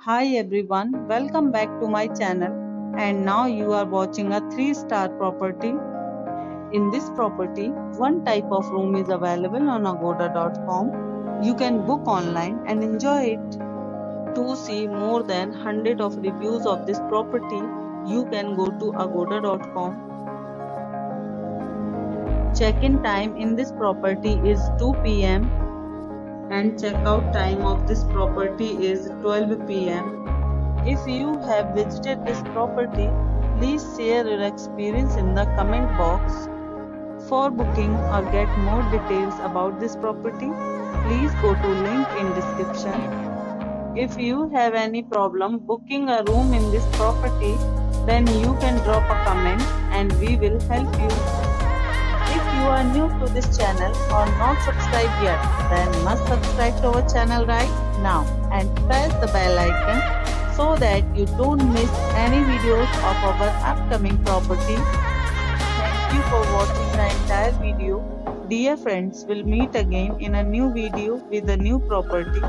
Hi everyone, welcome back to my channel, and now you are watching a 3-star property. In this property, one type of room is available on agoda.com. You can book online and enjoy it. To see more than 100 of reviews of this property, you can go to agoda.com. Check-in time in this property is 2 p.m. and check-out time of this property is 12 p.m. If you have visited this property, please share your experience in the comment box. For booking or get more details about this property, please go to link in description. If you have any problem booking a room in this property, then you can drop a comment and we will help you. If you are new to this channel or not subscribed yet, then must subscribe to our channel right now and press the bell icon so that you don't miss any videos of our upcoming property. Thank you for watching the entire video. Dear friends, we'll meet again in a new video with a new property.